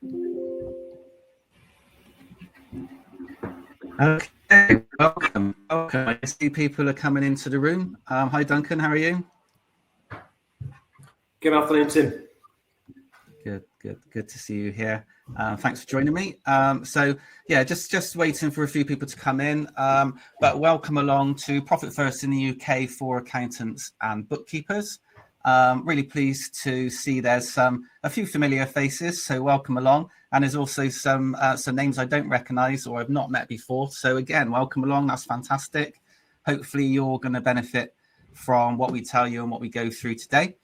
Okay, welcome. I see people are coming into the room. Hi, Duncan. How are you? Good afternoon, Tim. Good to see you here. Thanks for joining me. So yeah, just waiting for a few people to come in. But welcome along to Profit First in the UK for accountants and bookkeepers. Really pleased to see there's a few familiar faces, so welcome along. And there's also some names I don't recognise or I've not met before. So again, welcome along. That's fantastic. Hopefully you're going to benefit from what we tell you and what we go through today.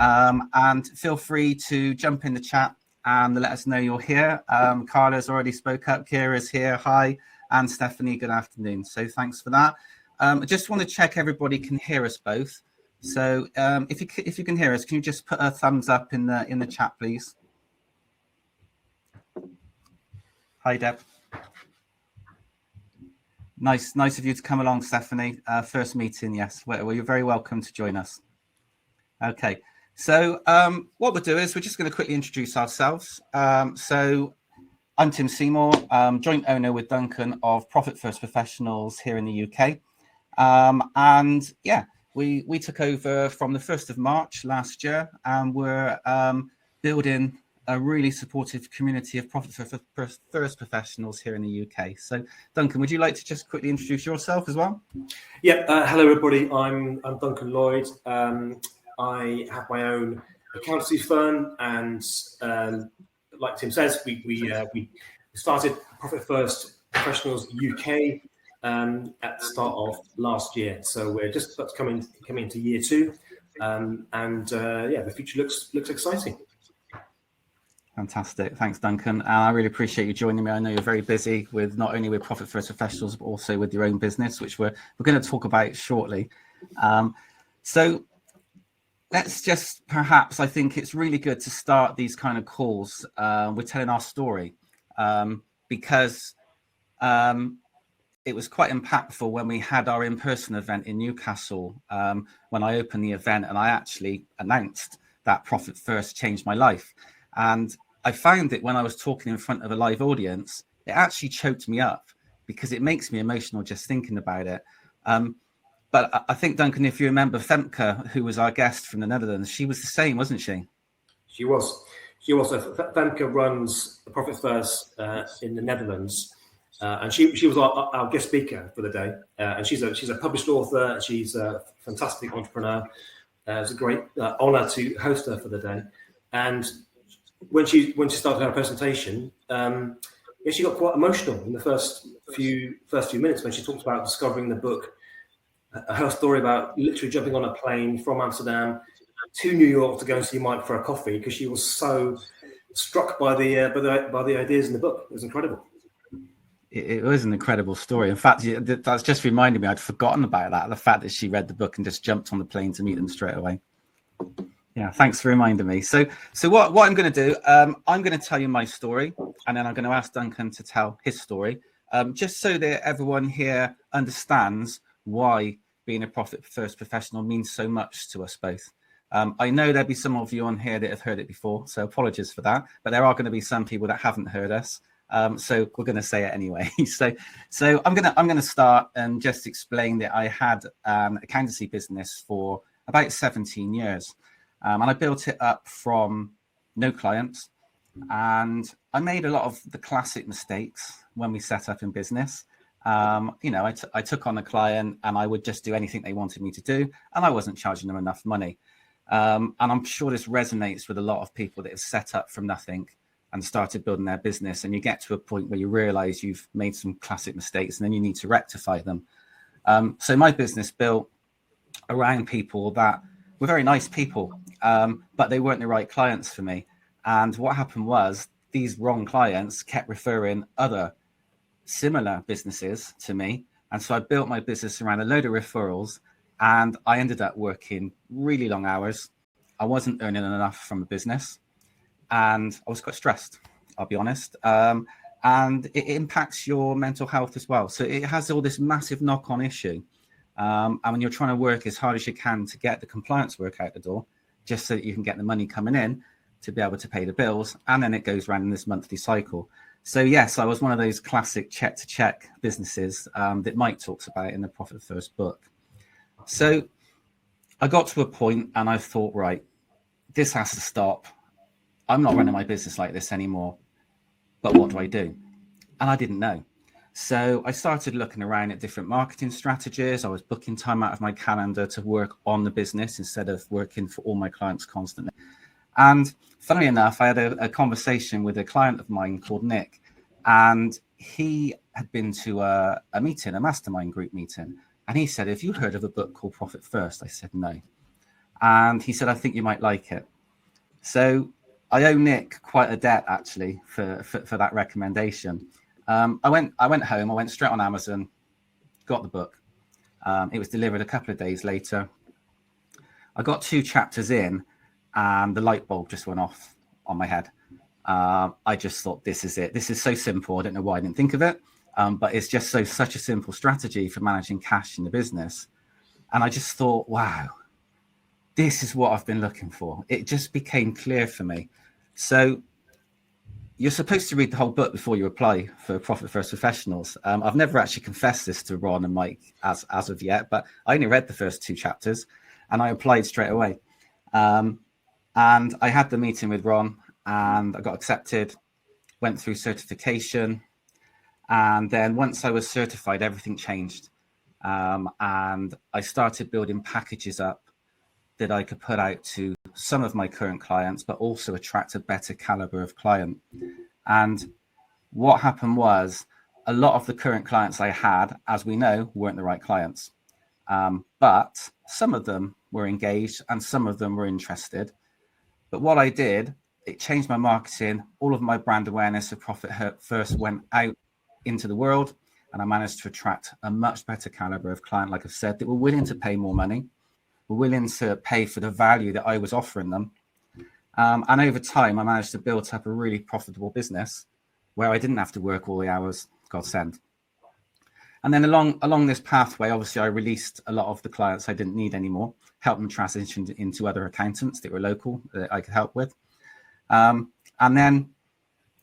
And feel free to jump in the chat and let us know you're here. Carla's already spoke up. Kira's here. Hi. And Stephanie, good afternoon. So thanks for that. I just want to check everybody can hear us both. So if you can hear us, can you just put a thumbs up in the chat, please? Hi, Deb. Nice of you to come along, Stephanie. First meeting, yes. Well, you're very welcome to join us. Okay. So what we'll do is we're just going to quickly introduce ourselves. So I'm Tim Seymour, joint owner with Duncan of Profit First Professionals here in the UK. And yeah, we took over from the 1st of March last year, and we're building a really supportive community of Profit First professionals here in the UK. So Duncan, would you like to just quickly introduce yourself as well? Yeah, hello everybody. I'm Duncan Lloyd. I have my own accountancy firm, and like Tim says, we started Profit First Professionals UK at the start of last year. So we're just about to come into year 2, and yeah, the future looks exciting. Fantastic. Thanks, Duncan. I really appreciate you joining me. I know you're very busy with not only with Profit First Professionals, but also with your own business, which we're going to talk about shortly. So let's just perhaps, I think it's really good to start these kind of calls with telling our story, because it was quite impactful when we had our in-person event in Newcastle, when I opened the event and I actually announced that Profit First changed my life. And I found that when I was talking in front of a live audience, it actually choked me up because it makes me emotional just thinking about it. But I think, Duncan, if you remember Femke, who was our guest from the Netherlands, she was the same, wasn't she? She was. So Femke runs Profit First in the Netherlands, and she was our guest speaker for the day. And she's a published author. She's a fantastic entrepreneur. It was a great honor to host her for the day. And when she started her presentation, she got quite emotional in the first few minutes when she talked about discovering the book. Her story about literally jumping on a plane from Amsterdam to New York to go and see Mike for a coffee because she was so struck by the ideas in the book. It was incredible. It was an incredible story. In fact, that's just reminded me, I'd forgotten about that, the fact that she read the book and just jumped on the plane to meet them straight away. Yeah, thanks for reminding me. So what I'm going to do, I'm going to tell you my story, and then I'm going to ask Duncan to tell his story, just so that everyone here understands why being a Profit First professional means so much to us both. I know there'll be some of you on here that have heard it before, so apologies for that. But there are going to be some people that haven't heard us, so we're going to say it anyway. So I'm going to start and just explain that I had an accountancy business for about 17 years. And I built it up from no clients. And I made a lot of the classic mistakes when we set up in business. I took on a client and I would just do anything they wanted me to do. And I wasn't charging them enough money. And I'm sure this resonates with a lot of people that have set up from nothing and started building their business. And you get to a point where you realize you've made some classic mistakes and then you need to rectify them. So my business built around people that were very nice people, but they weren't the right clients for me. And what happened was these wrong clients kept referring other similar businesses to me. And so I built my business around a load of referrals, and I ended up working really long hours. I wasn't earning enough from the business, and I was quite stressed, I'll be honest. And it impacts your mental health as well. So it has all this massive knock-on issue. And when you're trying to work as hard as you can to get the compliance work out the door, just so that you can get the money coming in, to be able to pay the bills. And then it goes around in this monthly cycle. So yes, I was one of those classic check to check businesses that Mike talks about in the Profit First book. So I got to a point and I thought, right, this has to stop. I'm not running my business like this anymore. But what do I do? And I didn't know. So I started looking around at different marketing strategies. I was booking time out of my calendar to work on the business instead of working for all my clients constantly. And funnily enough, I had a conversation with a client of mine called Nick, and he had been to a meeting, a mastermind group meeting. And he said, have you heard of a book called Profit First? I said, no. And he said, I think you might like it. So I owe Nick quite a debt, actually, for that recommendation. I went home, I went straight on Amazon, got the book. It was delivered a couple of days later. I got 2 chapters in and the light bulb just went off on my head. I just thought, this is it. This is so simple. I don't know why I didn't think of it, but it's just such a simple strategy for managing cash in the business. And I just thought, wow, this is what I've been looking for. It just became clear for me. So you're supposed to read the whole book before you apply for Profit First Professionals. I've never actually confessed this to Ron and Mike as of yet, but I only read the first 2 chapters and I applied straight away. And I had the meeting with Ron and I got accepted, went through certification. And then once I was certified, everything changed. And I started building packages up that I could put out to some of my current clients, but also attract a better caliber of client. And what happened was a lot of the current clients I had, as we know, weren't the right clients. But some of them were engaged and some of them were interested. But what I did, it changed my marketing. All of my brand awareness of Profit First went out into the world, and I managed to attract a much better caliber of client, like I've said, that were willing to pay more money, were willing to pay for the value that I was offering them. And over time, I managed to build up a really profitable business where I didn't have to work all the hours God sent. And then along this pathway, obviously, I released a lot of the clients I didn't need anymore, helped them transition into other accountants that were local that I could help with. And then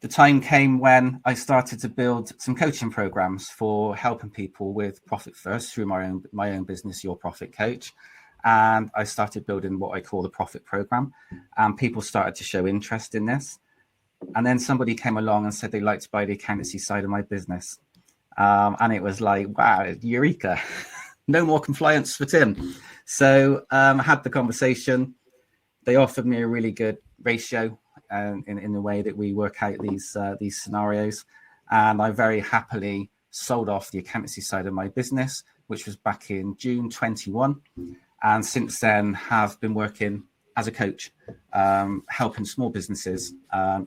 the time came when I started to build some coaching programs for helping people with Profit First through my own business, Your Profit Coach. And I started building what I call the Profit Program. And people started to show interest in this. And then somebody came along and said they'd like to buy the accountancy side of my business. And it was like, wow, eureka, no more compliance for Tim. So I had the conversation. They offered me a really good ratio in the way that we work out these scenarios. And I very happily sold off the accountancy side of my business, which was back in June 21. And since then have been working as a coach, helping small businesses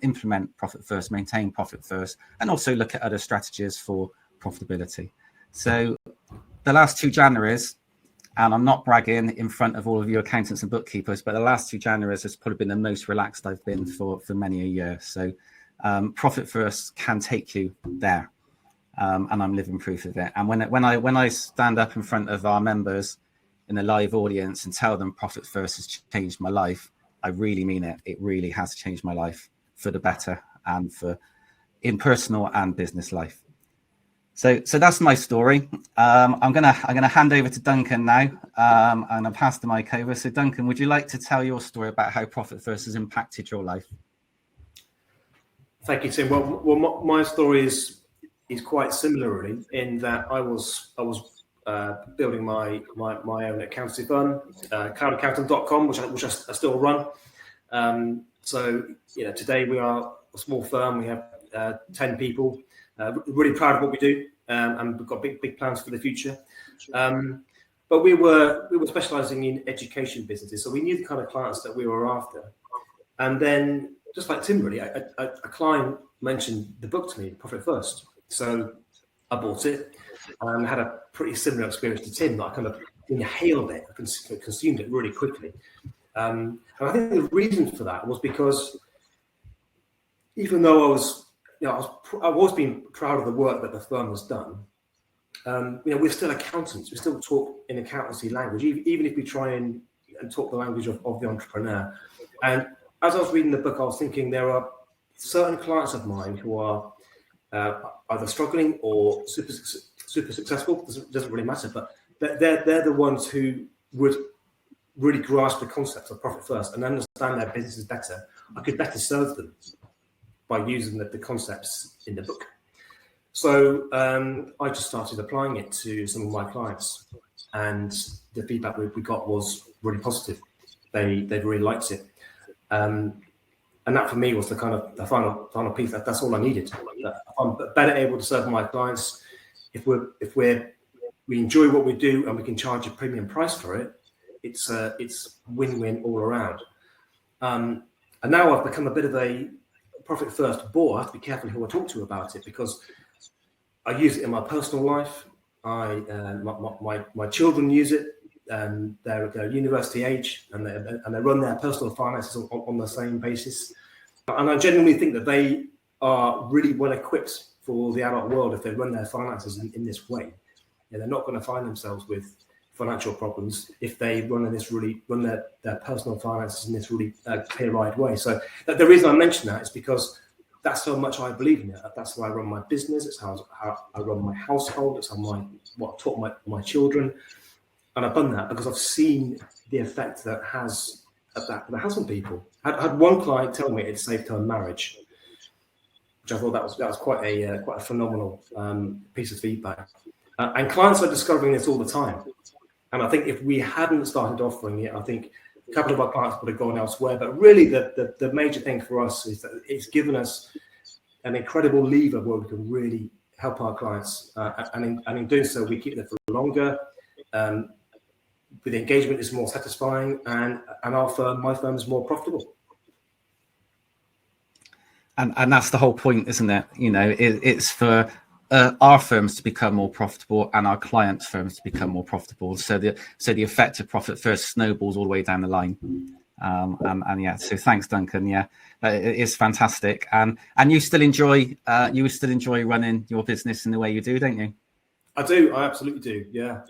implement Profit First, maintain Profit First, and also look at other strategies for profitability. So the last 2 Januaries, and I'm not bragging in front of all of you accountants and bookkeepers, but the last 2 Januaries has probably been the most relaxed I've been for many a year. So Profit First can take you there, and I'm living proof of it. And when I stand up in front of our members in a live audience and tell them Profit First has changed my life, I really mean it. It really has changed my life for the better and for in personal and business life. So that's my story. I'm gonna hand over to Duncan now, and I'll pass the mic over. So Duncan, would you like to tell your story about how Profit First has impacted your life? Thank you, Tim. Well, my story is quite similar, really, in that I was building my own accountancy firm, cloudaccountant.com, which I still run. So today we are a small firm. We have 10 people. Really proud of what we do, and we've got big plans for the future. But we were specialising in education businesses, so we knew the kind of clients that we were after. And then, just like Tim, really, a client mentioned the book to me, Profit First. So I bought it and had a pretty similar experience to Tim. I kind of inhaled it, I consumed it really quickly. And I think the reason for that was because even though I've always been proud of the work that the firm has done. We're still accountants. We still talk in accountancy language, even if we try and talk the language of the entrepreneur. And as I was reading the book, I was thinking there are certain clients of mine who are either struggling or super successful. Doesn't really matter, but they're the ones who would really grasp the concept of profit first and understand their businesses better. I could better serve them by using the concepts in the book. So I just started applying it to some of my clients, and the feedback we got was really positive. They really liked it, and that for me was the kind of the final piece. That's all I needed. I'm better able to serve my clients if we enjoy what we do and we can charge a premium price for it. It's win-win all around. And now I've become a bit of a profit first bore. I have to be careful who I talk to about it, because I use it in my personal life. My children use it. They're university age, and they run their personal finances on the same basis. And I genuinely think that they are really well equipped for the adult world if they run their finances in this way. They're not going to find themselves with financial problems if they run their personal finances in this really clear-eyed way. So the reason I mention that is because that's how much I believe in it. That's how I run my business. It's how I run my household. It's what I taught my children. And I've done that because I've seen the effect that has on people. I had one client tell me it saved her marriage, which I thought that was quite a phenomenal piece of feedback. And clients are discovering this all the time. And I think if we hadn't started offering it, I think a couple of our clients would have gone elsewhere. But really, the major thing for us is that it's given us an incredible lever where we can really help our clients. And in doing so, we keep them for longer. The engagement is more satisfying, and my firm is more profitable. And that's the whole point, isn't it? It's for our firms to become more profitable and our clients' firms to become more profitable. So the effect of profit first snowballs all the way down the line. So thanks, Duncan. Yeah, it is fantastic. And you still enjoy running your business in the way you do, don't you? I do. I absolutely do. Yeah.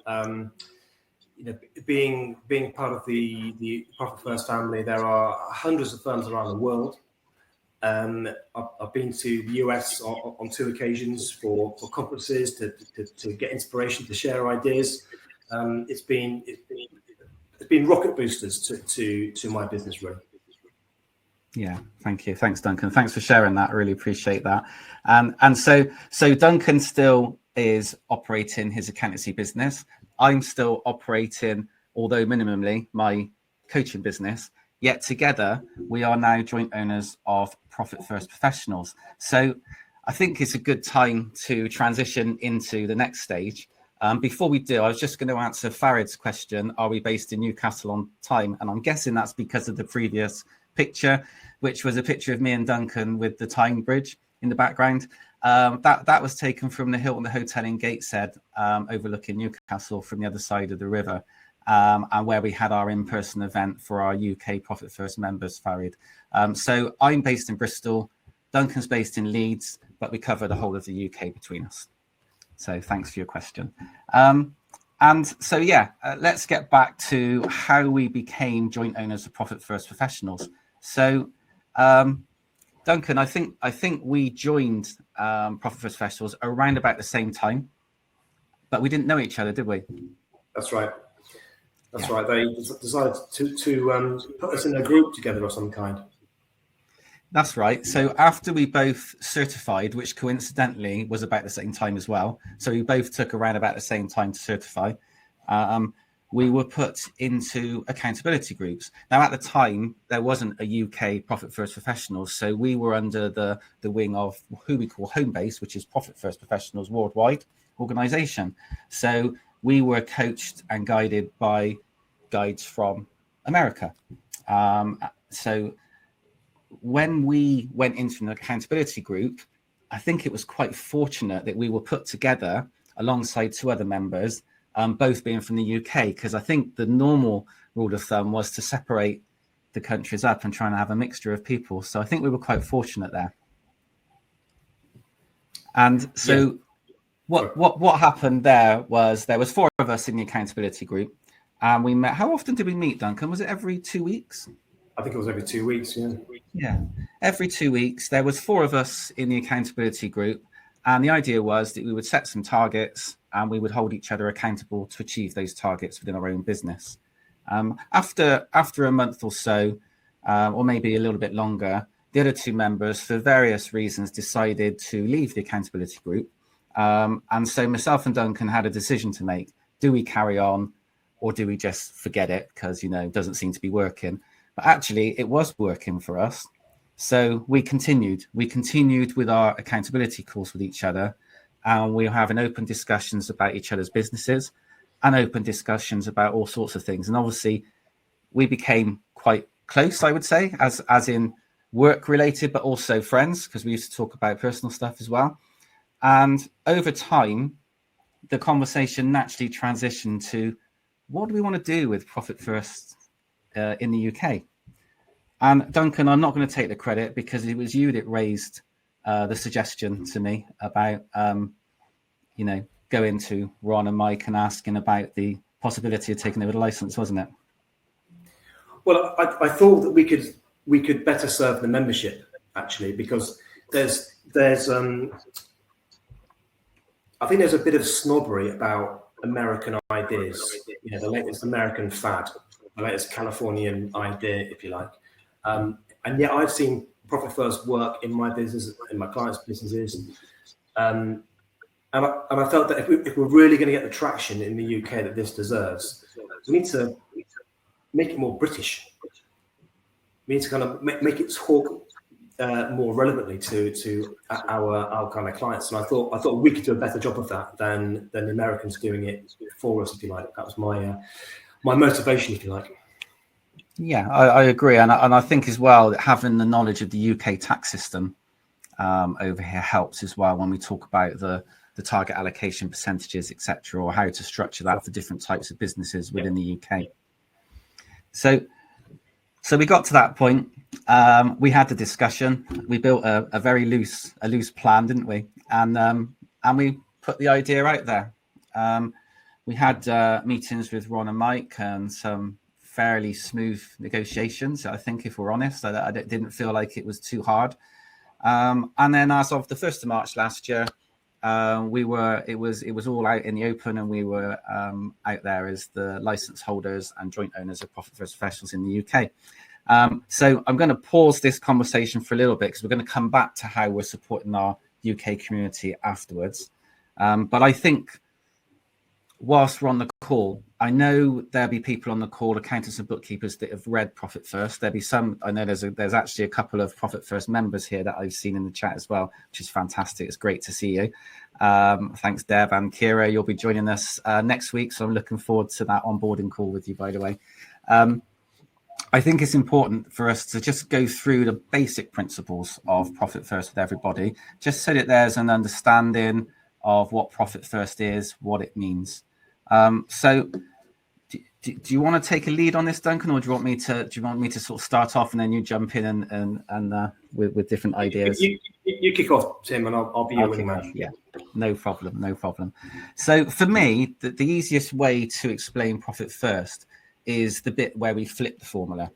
Being part of the Profit First family, there are hundreds of firms around the world. I've been to the US on 2 occasions for conferences to get inspiration, to share ideas. It's been rocket boosters to my business, really. Yeah, thank you. Thanks, Duncan. Thanks for sharing that. I really appreciate that. And so Duncan still is operating his accountancy business. I'm still operating, although minimally, my coaching business. Yet together, we are now joint owners of Profit First Professionals. So I think it's a good time to transition into the next stage. Before we do, I was just going to answer Farid's question, are we based in Newcastle on time? And I'm guessing that's because of the previous picture, which was a picture of me and Duncan with the Tyne Bridge in the background. That was taken from the Hilton Hotel in Gateshead, overlooking Newcastle from the other side of the river. And where we had our in-person event for our UK Profit First members, Farid. So I'm based in Bristol, Duncan's based in Leeds, but we cover the whole of the UK between us. So thanks for your question. Let's get back to how we became joint owners of Profit First Professionals. So Duncan, I think we joined Profit First Professionals around about the same time, but we didn't know each other, did we? That's right. That's right. They decided to put us in a group together of some kind. That's right. So after we both certified, which coincidentally was about the same time as well, so we both took around about the same time to certify, we were put into accountability groups. Now, at the time, there wasn't a UK Profit First Professionals, so we were under the wing of who we call Homebase, which is Profit First Professionals worldwide organisation. So we were coached and guided by guides from America. So when we went into an accountability group, I think it was quite fortunate that we were put together alongside 2 other members, both being from the UK, because I think the normal rule of thumb was to separate the countries up and try and have a mixture of people. So I think we were quite fortunate there. And so... Yeah. What happened there was 4 of us in the accountability group, and we met. How often did we meet, Duncan? Was it every 2 weeks? I think it was every 2 weeks. Yeah. Yeah, every 2 weeks. There was 4 of us in the accountability group, and the idea was that we would set some targets and we would hold each other accountable to achieve those targets within our own business. After a month or so, or maybe a little bit longer, the other 2 members, for various reasons, decided to leave the accountability group. And so myself and Duncan had a decision to make. Do we carry on, or do we just forget it because, it doesn't seem to be working? But actually, it was working for us. So we continued. We continued with our accountability calls with each other. And we were having open discussions about each other's businesses and open discussions about all sorts of things. And obviously, we became quite close, I would say, as in work related, but also friends, because we used to talk about personal stuff as well. And over time, the conversation naturally transitioned to, what do we want to do with Profit First in the UK? And Duncan, I'm not going to take the credit because it was you that raised the suggestion to me about, going to Ron and Mike and asking about the possibility of taking over the license, wasn't it? Well, I thought that we could better serve the membership, actually, because there's I think there's a bit of snobbery about American ideas, the latest American fad, the latest Californian idea, if you like. And yet I've seen Profit First work in my business, in my clients' businesses. And I felt that if we're really going to get the traction in the UK that this deserves, we need to make it more British. We need to kind of make it talk more relevantly to our kind of clients. And I thought we could do a better job of that than the Americans doing it for us, if you like. That was my motivation, if you like. Yeah, I agree. And I think as well that having the knowledge of the UK tax system over here helps as well when we talk about the target allocation percentages, etc., or how to structure that for different types of businesses within the UK. So we got to that point. We had the discussion. We built a very loose plan, didn't we? And we put the idea out there. We had meetings with Ron and Mike and some fairly smooth negotiations. I think, if we're honest, I didn't feel like it was too hard. And then, as of the 1st of March last year, it was all out in the open, and we were out there as the license holders and joint owners of Profit First Professionals in the UK. So I'm going to pause this conversation for a little bit because we're going to come back to how we're supporting our UK community afterwards. But I think whilst we're on the call, I know there'll be people on the call, accountants and bookkeepers, that have read Profit First. There'll be some, I know there's actually a couple of Profit First members here that I've seen in the chat as well, which is fantastic. It's great to see you. Thanks, Deb and Kira. You'll be joining us next week, so I'm looking forward to that onboarding call with you, by the way. I think it's important for us to just go through the basic principles of Profit First with everybody, just so that there's an understanding of what Profit First is, what it means. So do you want to take a lead on this, Duncan, or do you want me to sort of start off and then you jump in and with different ideas? You kick off, Tim, and I'll be your wingman. Yeah, no problem. So for me, the easiest way to explain Profit First is the bit where we flip the formula.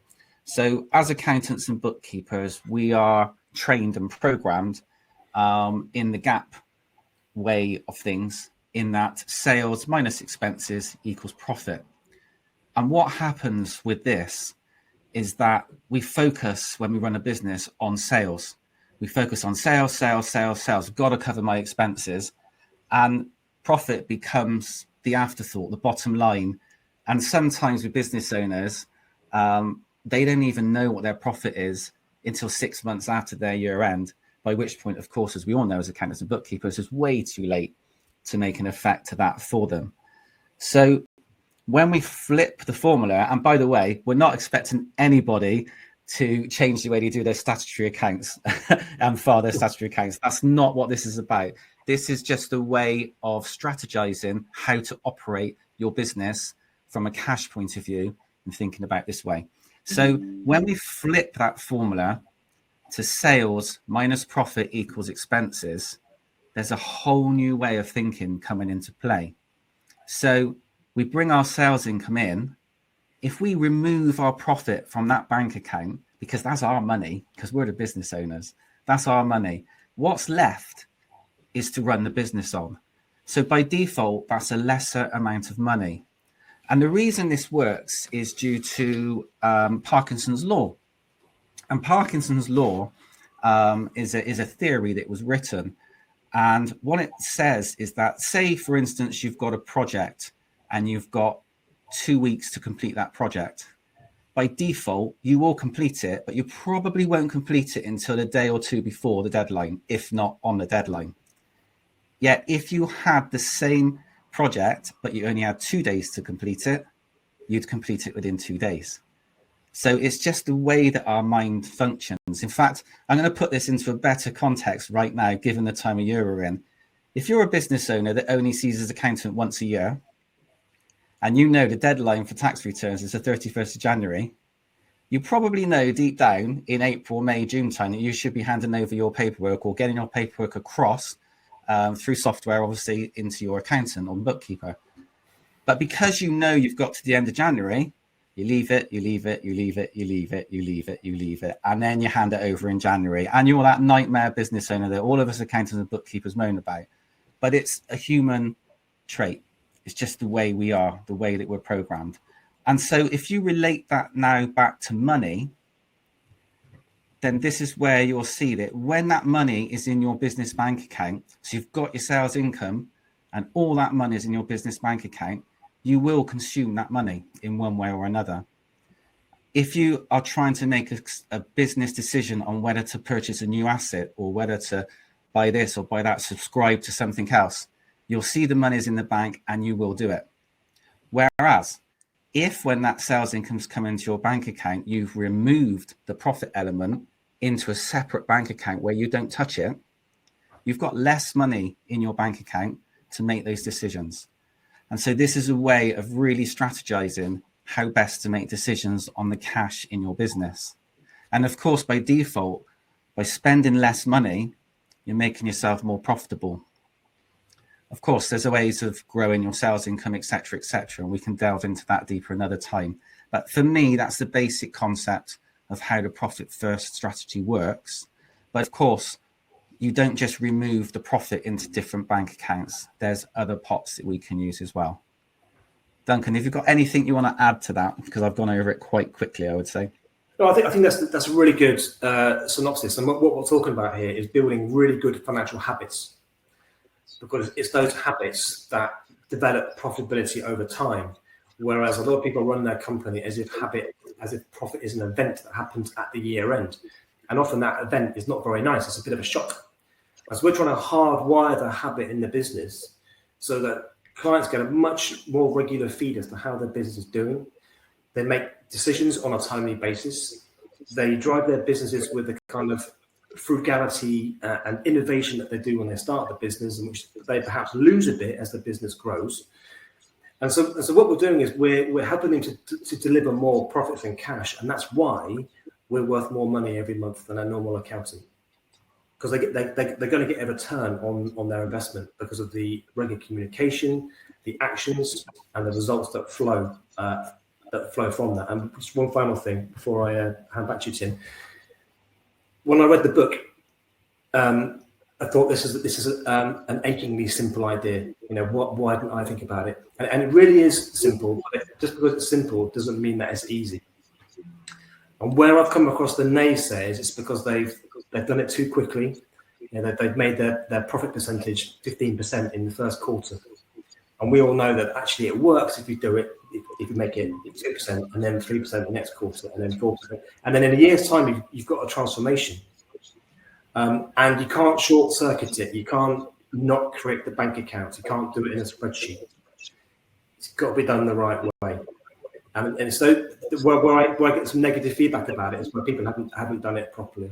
So as accountants and bookkeepers, we are trained and programmed in the gap way of things, in that sales minus expenses equals profit. And what happens with this is that we focus, when we run a business, on sales. We focus on sales. I've got to cover my expenses. And profit becomes the afterthought, the bottom line. And sometimes with business owners, they don't even know what their profit is until 6 months after their year end, by which point, of course, as we all know as accountants and bookkeepers, it's way too late to make an effect to that for them. So when we flip the formula, and by the way, we're not expecting anybody to change the way they do their statutory accounts and file their statutory accounts. That's not what this is about. This is just a way of strategizing how to operate your business from a cash point of view and thinking about this way. So when we flip that formula to sales minus profit equals expenses, there's a whole new way of thinking coming into play. So we bring our sales income in, if we remove our profit from that bank account, because that's our money, because we're the business owners, that's our money, what's left is to run the business on. So by default, that's a lesser amount of money. And the reason this works is due to Parkinson's law. And Parkinson's law is a theory that was written. And what it says is that, say, for instance, you've got a project and you've got 2 weeks to complete that project. By default, you will complete it, but you probably won't complete it until a day or two before the deadline, if not on the deadline. Yet if you had the same project, but you only had 2 days to complete it, you'd complete it within 2 days. So it's just the way that our mind functions. In fact, I'm going to put this into a better context right now, given the time of year we're in. If you're a business owner that only sees his accountant once a year, and you know the deadline for tax returns is the 31st of January, you probably know deep down in April, May, June time that you should be handing over your paperwork or getting your paperwork across through software, obviously, into your accountant or bookkeeper. But because you know you've got to the end of January, you leave it, you leave it, you leave it, you leave it, you leave it, you leave it, and then you hand it over in January. And you're that nightmare business owner that all of us accountants and bookkeepers moan about. But it's a human trait. It's just the way we are, the way that we're programmed. And so if you relate that now back to money, then this is where you'll see that when that money is in your business bank account, so you've got your sales income and all that money is in your business bank account, you will consume that money in one way or another. If you are trying to make a business decision on whether to purchase a new asset or whether to buy this or buy that, subscribe to something else, you'll see the money's in the bank and you will do it. Whereas if when that sales income's come into your bank account, you've removed the profit element into a separate bank account where you don't touch it, you've got less money in your bank account to make those decisions. And so this is a way of really strategizing how best to make decisions on the cash in your business. And of course, by default, by spending less money, you're making yourself more profitable. Of course, there's ways of growing your sales income, et cetera, and we can delve into that deeper another time. But for me, that's the basic concept of how the profit first strategy works. But of course, you don't just remove the profit into different bank accounts. There's other pots that we can use as well. Duncan, have you got anything you want to add to that? Because I've gone over it quite quickly, I would say. No, I think that's a really good synopsis. And what we're talking about here is building really good financial habits, because it's those habits that develop profitability over time. Whereas a lot of people run their company as if profit is an event that happens at the year end. And often that event is not very nice. It's a bit of a shock. As we're trying to hardwire the habit in the business so that clients get a much more regular feed as to how their business is doing. They make decisions on a timely basis. They drive their businesses with the kind of frugality and innovation that they do when they start the business, in which they perhaps lose a bit as the business grows. And so what we're doing is we're helping them to deliver more profits and cash. And that's why we're worth more money every month than a normal accountant. Because they're going to get a return on their investment because of the regular communication, the actions, and the results that flow from that. And just one final thing before I hand back to you, Tim. When I read the book, I thought this is an achingly simple idea. Why didn't I think about it? And it really is simple. But just because it's simple doesn't mean that it's easy. And where I've come across the naysayers, it's because they've done it too quickly. They've made their profit percentage 15% in the first quarter. And we all know that actually it works if you do it, if you make it 2% and then 3% the next quarter and then 4%. And then in a year's time, you've got a transformation. And you can't short circuit it. You can't not create the bank accounts. You can't do it in a spreadsheet. It's got to be done the right way. And so where I get some negative feedback about it is where people haven't done it properly.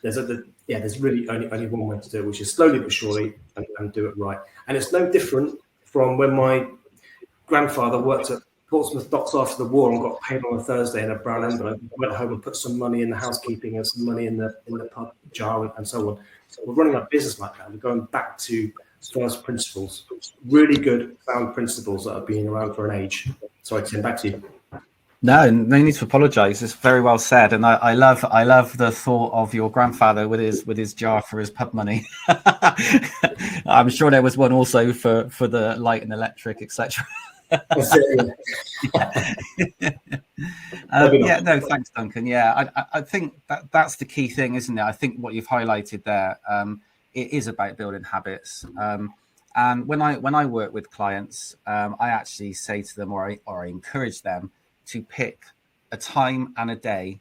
There's really only one way to do it, which is slowly but surely and do it right. And it's no different from when my grandfather worked at Portsmouth Docks after the war and got paid on a Thursday in a brown envelope. Went home and put some money in the housekeeping and some money in the pub jar and so on. So we're running a business like that. We're going back to first principles. Really good, sound principles that have been around for an age. Sorry, Tim, back to you. No need to apologise. It's very well said, and I love the thought of your grandfather with his jar for his pub money. I'm sure there was one also for the light and electric, etc. Yeah, no, thanks, Duncan. Yeah, I think that's the key thing, isn't it? I think what you've highlighted there, it is about building habits. And when I work with clients, I actually say to them, or I encourage them to pick a time and a day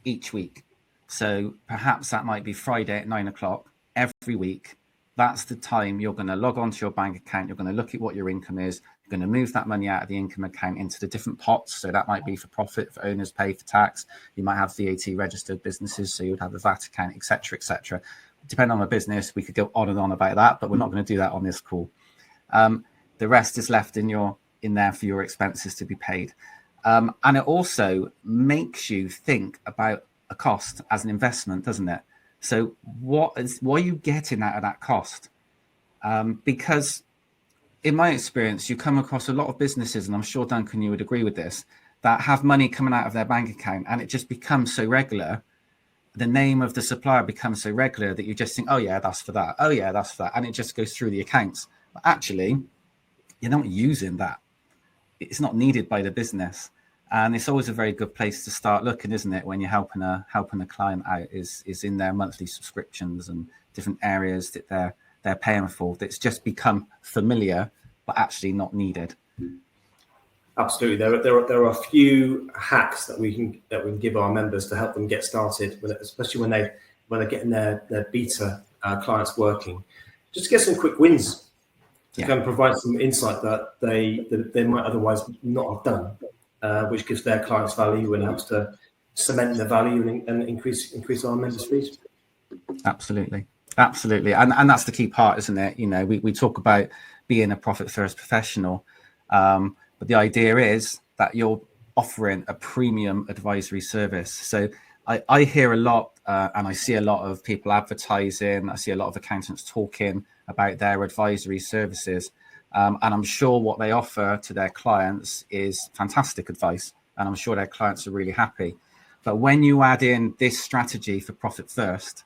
each week. So perhaps that might be Friday at 9 o'clock every week. That's the time you're going to log onto your bank account. You're going to look at what your income is. You're going to move that money out of the income account into the different pots. So that might be for profit, for owners pay, for tax. You might have VAT registered businesses, so you'd have a VAT account, etc., etc. Depending on the business, we could go on and on about that, but we're not going to do that on this call. The rest is left in there for your expenses to be paid. And it also makes you think about a cost as an investment, doesn't it? So what are you getting out of that cost? Because in my experience, you come across a lot of businesses, and I'm sure, Duncan, you would agree with this, that have money coming out of their bank account, and it just becomes so regular. The name of the supplier becomes so regular that you just think, oh yeah, that's for that. Oh yeah, that's for that. And it just goes through the accounts. But actually, you're not using that. It's not needed by the business. And it's always a very good place to start looking, isn't it, when you're helping a client out, is in their monthly subscriptions and different areas that they're paying for. That's just become familiar, but actually not needed. Absolutely, there are a few hacks that we can give our members to help them get started, especially when they're getting their beta clients working. Just to get some quick wins to kind of provide some insight that they might otherwise not have done. Which gives their clients value and helps to cement their value and increase our members' fees. Absolutely, and that's the key part, isn't it? You know, we talk about being a profit first professional, but the idea is that you're offering a premium advisory service. So I hear a lot, and I see a lot of people advertising. I see a lot of accountants talking about their advisory services. And I'm sure what they offer to their clients is fantastic advice, and I'm sure their clients are really happy. But when you add in this strategy for profit first,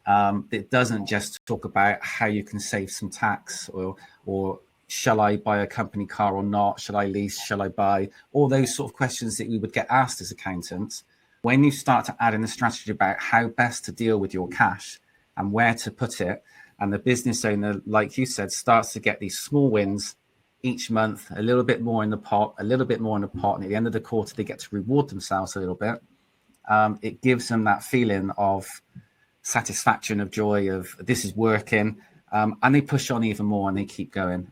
it doesn't just talk about how you can save some tax, or shall I buy a company car or not? Shall I lease? Shall I buy? All those sort of questions that we would get asked as accountants. When you start to add in a strategy about how best to deal with your cash and where to put it, and the business owner, like you said, starts to get these small wins each month, a little bit more in the pot, a little bit more in the pot. And at the end of the quarter, they get to reward themselves a little bit. It gives them that feeling of satisfaction, of joy, of this is working. And they push on even more and they keep going.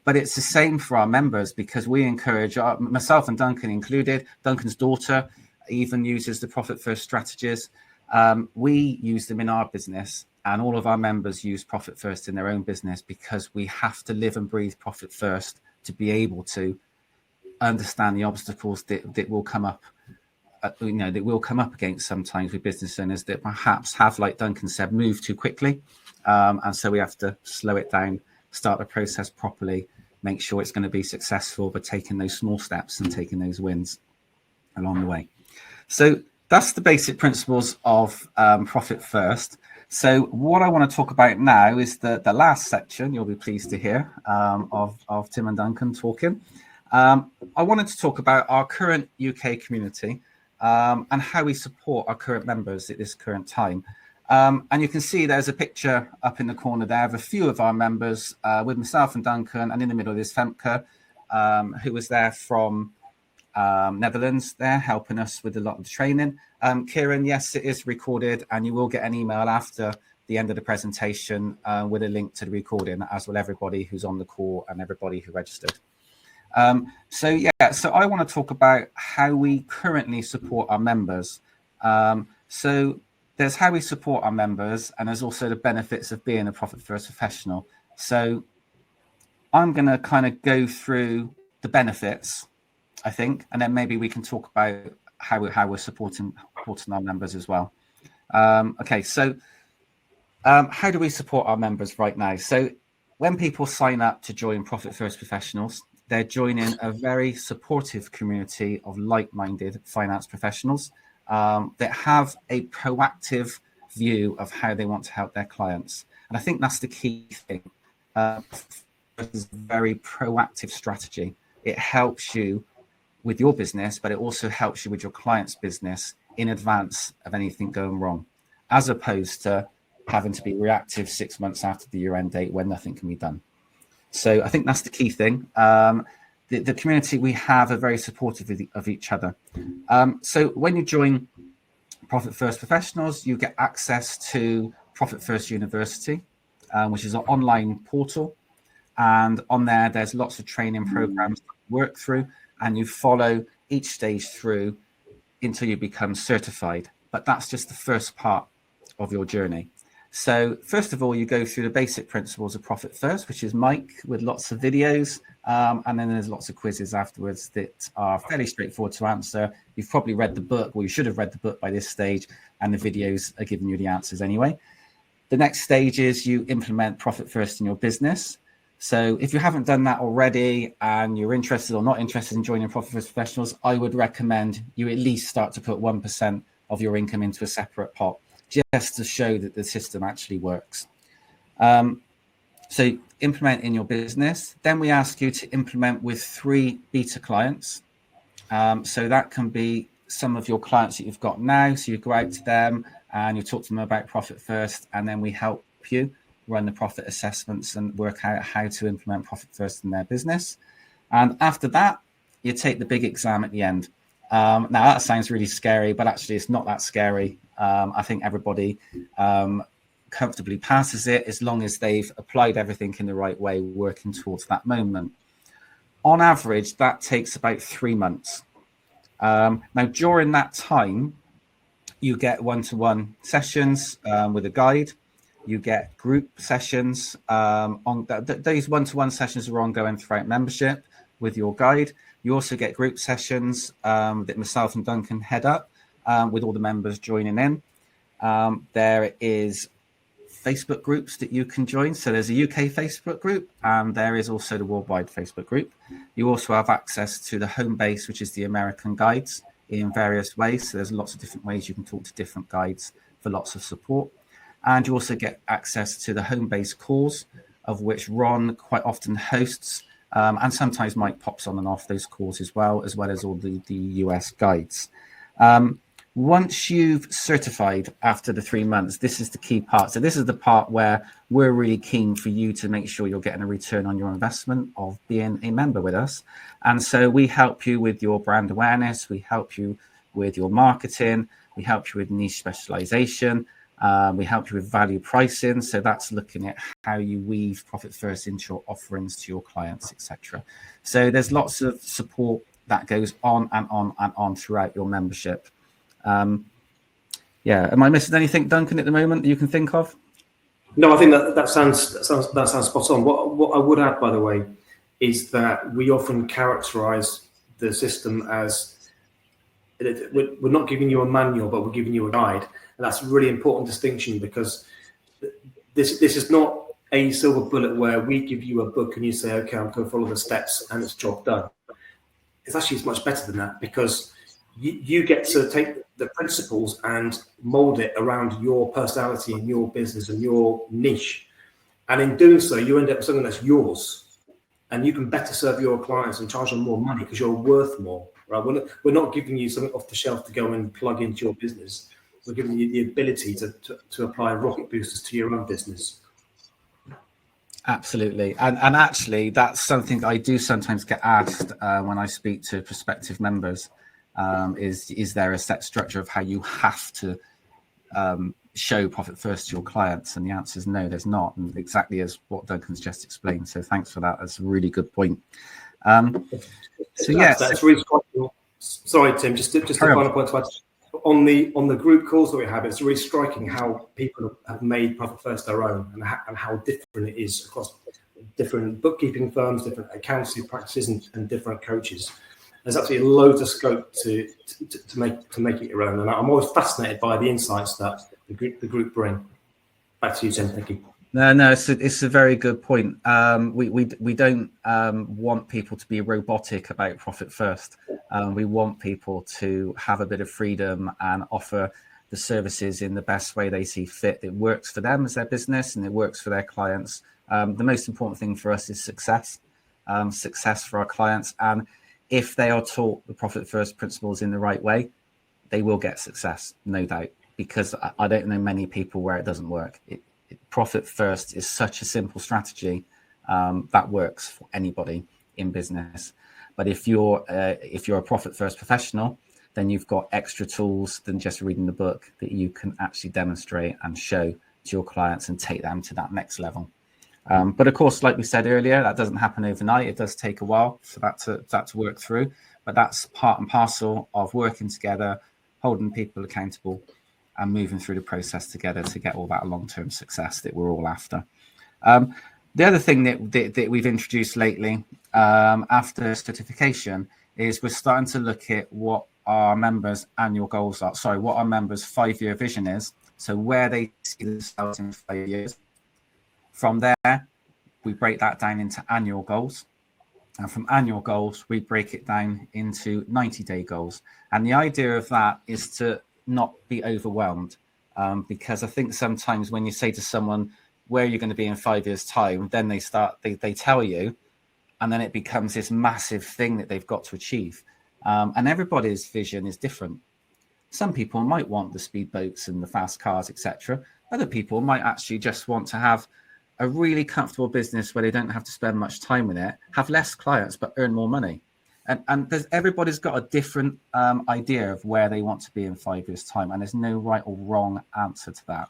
But it's the same for our members, because we encourage, myself and Duncan included, Duncan's daughter even uses the profit first strategies. We use them in our business. And all of our members use profit first in their own business, because we have to live and breathe profit first to be able to understand the obstacles that will come up, that will come up against sometimes with business owners that perhaps have, like Duncan said, moved too quickly. And so we have to slow it down, start the process properly, make sure it's going to be successful, but taking those small steps and taking those wins along the way. So that's the basic principles of profit first. So what I want to talk about now is the last section, you'll be pleased to hear, of Tim and Duncan talking. I wanted to talk about our current UK community and how we support our current members at this current time. And you can see there's a picture up in the corner there of a few of our members with myself and Duncan, and in the middle is Femke, who was there from Netherlands there, helping us with a lot of the training. Kieran, yes, it is recorded, and you will get an email after the end of the presentation with a link to the recording, as will everybody who's on the call and everybody who registered. So I want to talk about how we currently support our members. So there's how we support our members, and there's also the benefits of being a profit first professional. So I'm going to kind of go through the benefits, I think, and then maybe we can talk about how we're supporting our members as well. Okay, so how do we support our members right now? So when people sign up to join Profit First Professionals, they're joining a very supportive community of like-minded finance professionals that have a proactive view of how they want to help their clients. And I think that's the key thing. It's a very proactive strategy. It helps you with your business, but it also helps you with your client's business in advance of anything going wrong, as opposed to having to be reactive 6 months after the year-end date when nothing can be done. So I think that's the key thing. The community we have are very supportive of each other. So when you join Profit First Professionals, you get access to Profit First University, which is an online portal. And on there, there's lots of training programs to work through, and you follow each stage through until you become certified. But that's just the first part of your journey. So first of all, you go through the basic principles of Profit First, which is Mike with lots of videos. And then there's lots of quizzes afterwards that are fairly straightforward to answer. You've probably read the book, or you should have read the book by this stage, and the videos are giving you the answers anyway. The next stage is you implement Profit First in your business. So if you haven't done that already and you're interested or not interested in joining Profit First Professionals, I would recommend you at least start to put 1% of your income into a separate pot, just to show that the system actually works. So implement in your business. Then we ask you to implement with 3 beta clients. So that can be some of your clients that you've got now. So you go out to them and you talk to them about Profit First, and then we help you run the profit assessments and work out how to implement Profit First in their business. And after that, you take the big exam at the end. Now that sounds really scary, but actually it's not that scary. I think everybody comfortably passes it as long as they've applied everything in the right way, working towards that moment. On average, that takes about 3 months. Now, during that time, you get one-to-one sessions with a guide. You get group sessions. These one-to-one sessions are ongoing throughout membership with your guide. You also get group sessions that myself and Duncan head up with all the members joining in. There is Facebook groups that you can join. So there's a UK Facebook group, and there is also the worldwide Facebook group. You also have access to the home base, which is the American guides, in various ways. So there's lots of different ways you can talk to different guides for lots of support. And you also get access to the home base calls, of which Ron quite often hosts, and sometimes Mike pops on and off those calls as well as all the US guides. Once you've certified after the 3 months, this is the key part. So this is the part where we're really keen for you to make sure you're getting a return on your investment of being a member with us. And so we help you with your brand awareness. We help you with your marketing. We help you with niche specialization. We help you with value pricing. So that's looking at how you weave Profit First into your offerings to your clients, etc. So there's lots of support that goes on and on and on throughout your membership. Am I missing anything, Duncan, at the moment that you can think of? No, I think that sounds spot on. What I would add, by the way, is that we often characterize the system as we're not giving you a manual, but we're giving you a guide. And that's a really important distinction, because this is not a silver bullet where we give you a book and you say, okay, I'm going to follow the steps and it's job done. It's actually much better than that, because you get to take the principles and mold it around your personality and your business and your niche. And in doing so, you end up with something that's yours, and you can better serve your clients and charge them more money because you're worth more. Right? We're not giving you something off the shelf to go and plug into your business. We're giving you the ability to apply rocket boosters to your own business. Absolutely. And actually, that's something I do sometimes get asked when I speak to prospective members. Is there a set structure of how you have to show Profit First to your clients? And the answer is no, there's not. And exactly as what Duncan's just explained. So thanks for that. That's a really good point. That's really striking. Sorry, Tim, just a final point to add. On the group calls that we have, it's really striking how people have made Profit First their own, and how different it is across different bookkeeping firms, different accountancy practices, and different coaches. There's absolutely loads of scope to make it your own, and I'm always fascinated by the insights that the group bring. Back to you, Tim. Thank you. No, it's a very good point. We don't want people to be robotic about profit first. We want people to have a bit of freedom and offer the services in the best way they see fit. It works for them as their business and it works for their clients. The most important thing for us is success for our clients. And if they are taught the profit first principles in the right way, they will get success, no doubt, because I don't know many people where it doesn't work. Profit first is such a simple strategy that works for anybody in business. But if you're a profit first professional, then you've got extra tools than just reading the book that you can actually demonstrate and show to your clients and take them to that next level. But of course, like we said earlier, that doesn't happen overnight. It does take a while for that to work through. But that's part and parcel of working together, holding people accountable, and moving through the process together to get all that long-term success that we're all after. The other thing that we've introduced lately after certification is we're starting to look at what our members' annual goals are. Sorry, what our members' 5-year vision is. So where they see themselves in 5 years. From there, we break that down into annual goals. And from annual goals, we break it down into 90-day goals. And the idea of that is to not be overwhelmed, because I think sometimes when you say to someone, where are you going to be in 5 years' time, then they tell you, and then it becomes this massive thing that they've got to achieve. And everybody's vision is different. Some people might want the speedboats and the fast cars, etc. Other people might actually just want to have a really comfortable business where they don't have to spend much time in it, have less clients, but earn more money. And everybody's got a different idea of where they want to be in 5 years' time. And there's no right or wrong answer to that.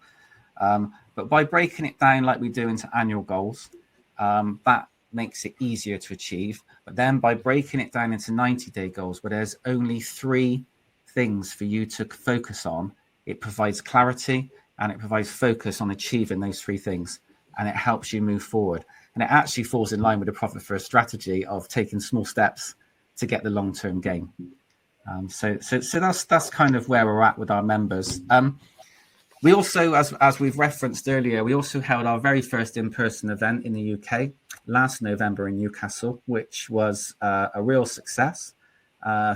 But by breaking it down like we do into annual goals, that makes it easier to achieve. But then by breaking it down into 90-day goals, where there's only 3 things for you to focus on, it provides clarity and it provides focus on achieving those 3 things. And it helps you move forward. And it actually falls in line with the profit first strategy of taking small steps to get the long-term gain. So that's kind of where we're at with our members. We also, as we've referenced earlier, we also held our very first in-person event in the UK last November in Newcastle, which was a real success.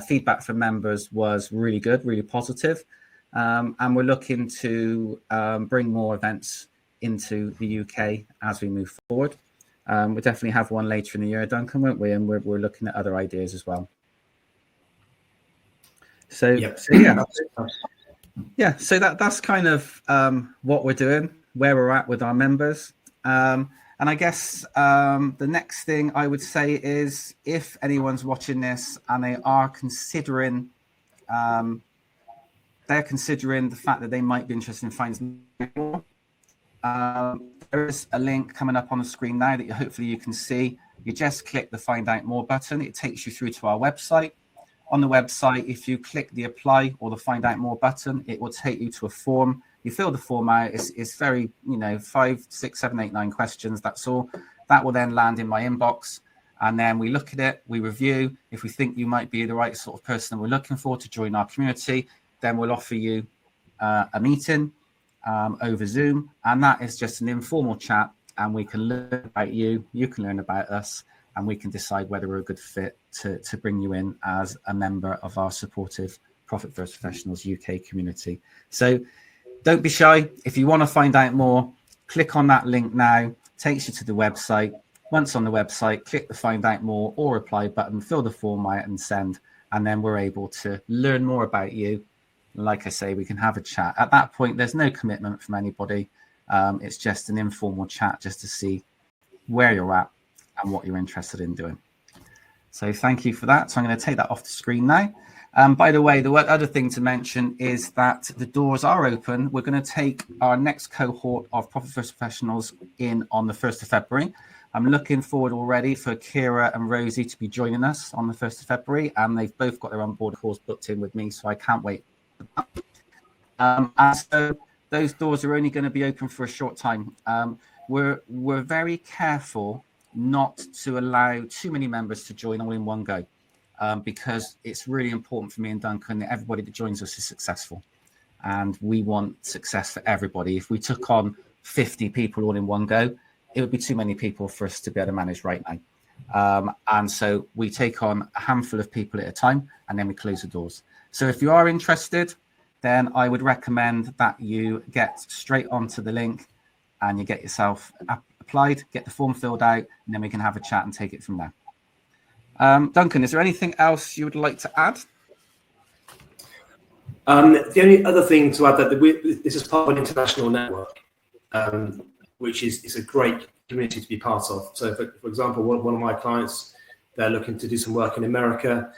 Feedback from members was really good, really positive. And we're looking to bring more events into the UK as we move forward. We'll definitely have one later in the year, Duncan, won't we? And we're looking at other ideas as well. So that's kind of what we're doing, where we're at with our members. And I guess the next thing I would say is, if anyone's watching this and they are considering the fact that they might be interested in finding more, there is a link coming up on the screen now that hopefully you can see. You just click the Find Out More button. It takes you through to our website. On the website, if you click the Apply or the Find Out More button, it will take you to a form. You fill the form out. It's very, 5, 6, 7, 8, 9 questions. That's all. That will then land in my inbox. And then we look at it, we review. If we think you might be the right sort of person we're looking for to join our community, then we'll offer you a meeting over Zoom, and that is just an informal chat, and we can learn about you, you can learn about us, and we can decide whether we're a good fit to bring you in as a member of our supportive Profit First Professionals UK community. So don't be shy. If you want to find out more, click on that link now, takes you to the website. Once on the website, click the Find Out More or Apply button, fill the form out and send, and then we're able to learn more about you. Like I say, we can have a chat. At that point, there's no commitment from anybody. It's just an informal chat just to see where you're at and what you're interested in doing. So thank you for that. So I'm going to take that off the screen now. By the way, the other thing to mention is that the doors are open. We're going to take our next cohort of Profit First Professionals in on the 1st of February. I'm looking forward already for Kira and Rosie to be joining us on the 1st of February, and they've both got their onboard course booked in with me, so I can't wait. And so those doors are only going to be open for a short time. We're very careful not to allow too many members to join all in one go, because it's really important for me and Duncan that everybody that joins us is successful, and we want success for everybody. If we took on 50 people all in one go, it would be too many people for us to be able to manage right now. And so we take on a handful of people at a time, and then we close the doors. So if you are interested, then I would recommend that you get straight onto the link and you get yourself applied, get the form filled out, and then we can have a chat and take it from there. Duncan, is there anything else you would like to add? The only other thing to add that this is part of an international network, which is a great community to be part of. So, for example, one of my clients, they're looking to do some work in America.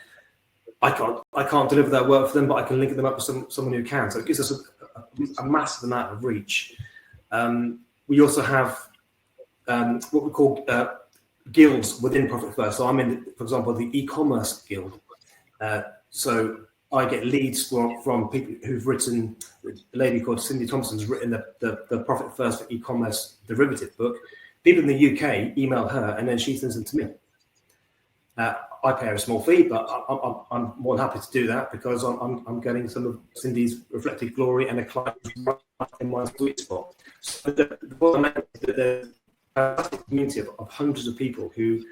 I can't deliver that work for them, but I can link them up with someone who can. So it gives us a massive amount of reach. We also have what we call guilds within Profit First. So I'm in, for example, the e-commerce guild. So I get leads from people who've written. A lady called Cindy Thompson's written the Profit First for e-commerce derivative book. People in the UK email her, and then she sends them to me. I pay her a small fee, but I'm more than happy to do that because I'm getting some of Cindy's reflected glory and a client in my sweet spot. So the community of hundreds of people who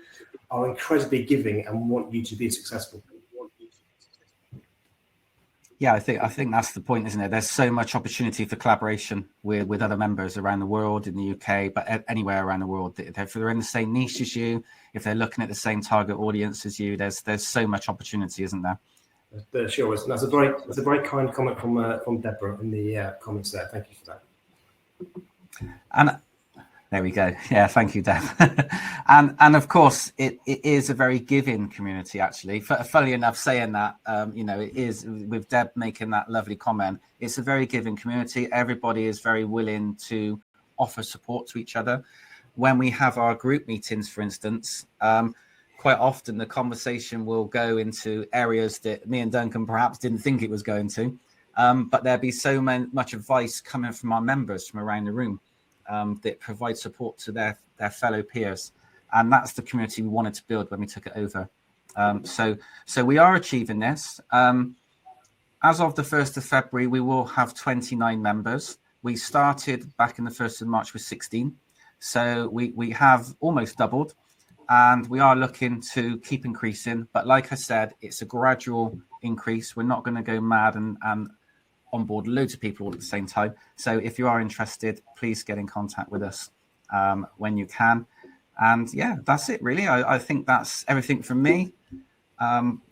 are incredibly giving and want you to be successful. Yeah, I think that's the point, isn't it? There's so much opportunity for collaboration with other members around the world, in the UK, but anywhere around the world. If they're in the same niche as you, if they're looking at the same target audience as you, there's so much opportunity, isn't there? There sure is. And that's a very kind comment from Deborah in the comments there. Thank you for that. And there we go. Yeah, thank you, Deb. and of course, it is a very giving community, actually. Funnily enough, saying that, it is, with Deb making that lovely comment, it's a very giving community. Everybody is very willing to offer support to each other. When we have our group meetings, for instance, quite often the conversation will go into areas that me and Duncan perhaps didn't think it was going to, but there'll be so much advice coming from our members from around the room. That provide support to their fellow peers, and that's the community we wanted to build when we took it over. So we are achieving this. As of the 1st of February, we will have 29 members. We started back in the 1st of March with 16, so we have almost doubled, and we are looking to keep increasing. But like I said, it's a gradual increase. We're not going to go mad and onboard loads of people all at the same time. So if you are interested, please get in contact with us when you can. And yeah, that's it really. I think that's everything from me.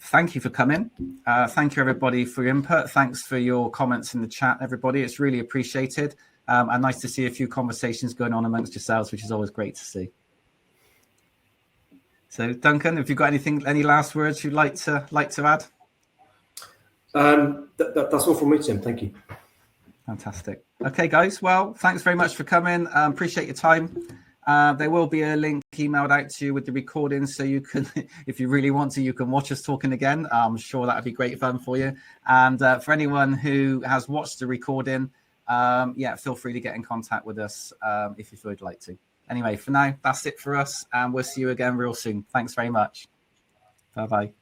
Thank you for coming. Thank you everybody for your input. Thanks for your comments in the chat, everybody. It's really appreciated. And nice to see a few conversations going on amongst yourselves, which is always great to see. So Duncan, have you got any last words you'd like to add? That's all from me, Tim. Thank you. Fantastic. Okay, guys. Well, thanks very much for coming. Appreciate your time. There will be a link emailed out to you with the recording, so you can, if you really want to, you can watch us talking again. I'm sure that would be great fun for you. And for anyone who has watched the recording, feel free to get in contact with us if you would like to. Anyway, for now, that's it for us, and we'll see you again real soon. Thanks very much. Bye-bye.